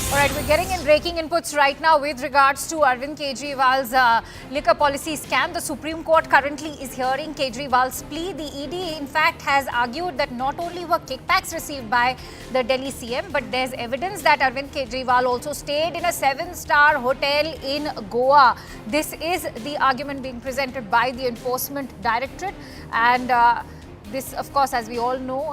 All right, we're getting in breaking inputs right now with regards to Arvind Kejriwal's liquor policy scam. The Supreme Court currently is hearing Kejriwal's plea. The ED, in fact, has argued that not only were kickbacks received by the Delhi CM, but there's evidence that Arvind Kejriwal also stayed in a 7-star hotel in Goa. This is the argument being presented by the Enforcement Directorate. And this, of course, as we all know,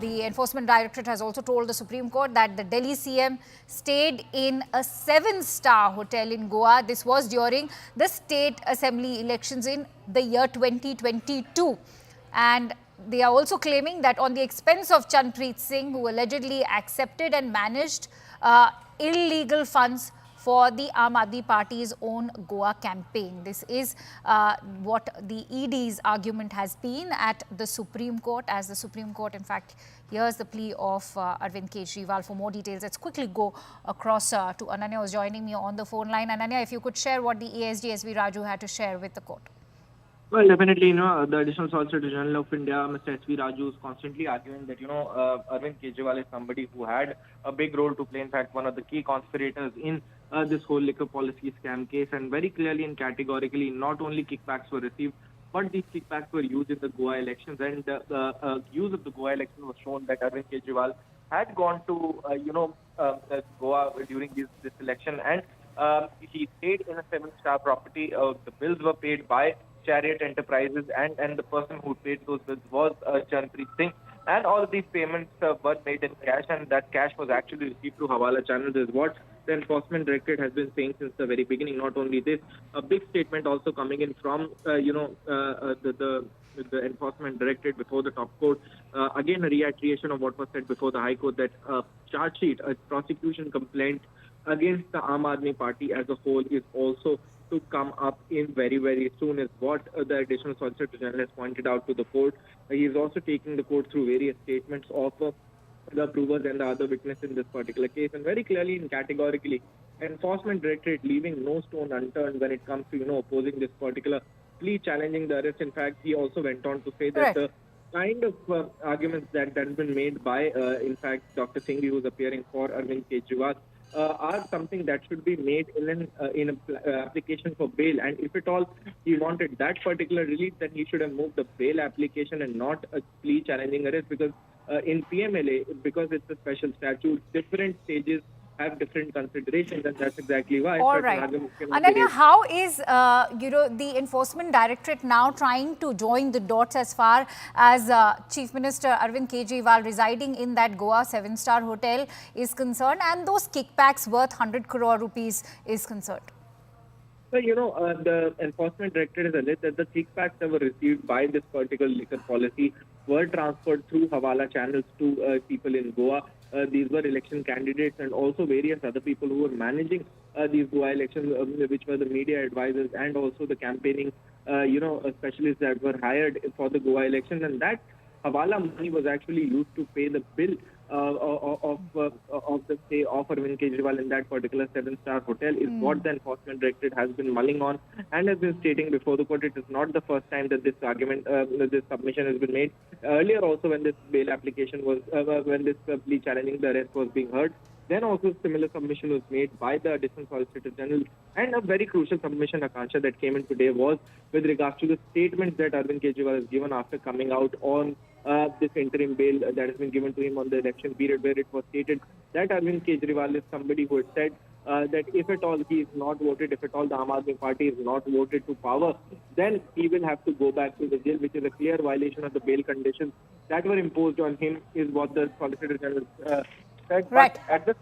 the Enforcement Directorate has also told the Supreme Court that the Delhi CM stayed in a 7-star hotel in Goa. This was during the state assembly elections in the year 2022. And they are also claiming that on the expense of Chandpreet Singh, who allegedly accepted and managed illegal funds for the Aam Aadmi Party's own Goa campaign. This is what the ED's argument has been at the Supreme Court, as the Supreme Court, in fact, hears the plea of Arvind Kejriwal. For more details, let's quickly go across to Ananya, who's joining me on the phone line. Ananya, if you could share what the ASG SV Raju had to share with the court. Well, definitely, the Additional Solicitor General of India, Mr. S.V. Raju, is constantly arguing that, Arvind Kejriwal is somebody who had a big role to play. In fact, one of the key conspirators in this whole liquor policy scam case. And very clearly and categorically, not only kickbacks were received, but these kickbacks were used in the Goa elections. And the use of the Goa election was shown that Arvind Kejriwal had gone to, Goa during this election. And he stayed in a 7-star property. The bills were paid by Chariot Enterprises, and the person who paid those bills was Chandpreet Singh. And all of these payments were made in cash, and that cash was actually received through Hawala channels, is what the Enforcement Directorate has been saying since the very beginning. Not only this, a big statement also coming in from the Enforcement Directorate before the top court. Again, a reiteration of what was said before the High Court, that a charge sheet, a prosecution complaint against the Aam Aadmi Party as a whole is also to come up in very, very soon, is what the Additional Solicitor General has pointed out to the court. He is also taking the court through various statements of the provers and the other witnesses in this particular case. And very clearly and categorically, Enforcement Directorate leaving no stone unturned when it comes to, opposing this particular plea, challenging the arrest. In fact, he also went on to say that the kind of arguments that have been made by, in fact, Dr. Singh, who is appearing for Arvind Kejriwal, are something that should be made in an application for bail. And if at all he wanted that particular relief, then he should have moved the bail application and not a plea challenging arrest, because in PMLA, because it's a special statute, different stages have different considerations, and that's exactly why. All right. Ananya, how is the Enforcement Directorate now trying to join the dots as far as Chief Minister Arvind Kejriwal residing in that Goa 7-star hotel is concerned, and those kickbacks worth 100 crore rupees is concerned? So, the Enforcement Directorate has alleged that the kickbacks that were received by this particular liquor policy were transferred through Hawala channels to people in Goa. These were election candidates and also various other people who were managing these Goa elections, which were the media advisors and also the campaigning, specialists that were hired for the Goa elections. And that Hawala money was actually used to pay the bill of the stay of Arvind Kejriwal in that particular 7-star hotel, is what the Enforcement Directorate has been mulling on and has been stating before the court. It is not the first time that this argument, this submission has been made. Earlier also, when this bail application was, when this plea challenging the arrest was being heard, then also similar submission was made by the Additional Solicitor General. And a very crucial submission, Akansha, that came in today was with regards to the statements that Arvind Kejriwal has given after coming out on this interim bail that has been given to him on the election period, where it was stated that Arvind Kejriwal is somebody who had said that if at all he is not voted, if at all the Aam Aadmi Party is not voted to power, then he will have to go back to the jail, which is a clear violation of the bail conditions that were imposed on him, is what the Solicitor General said. Right. But at the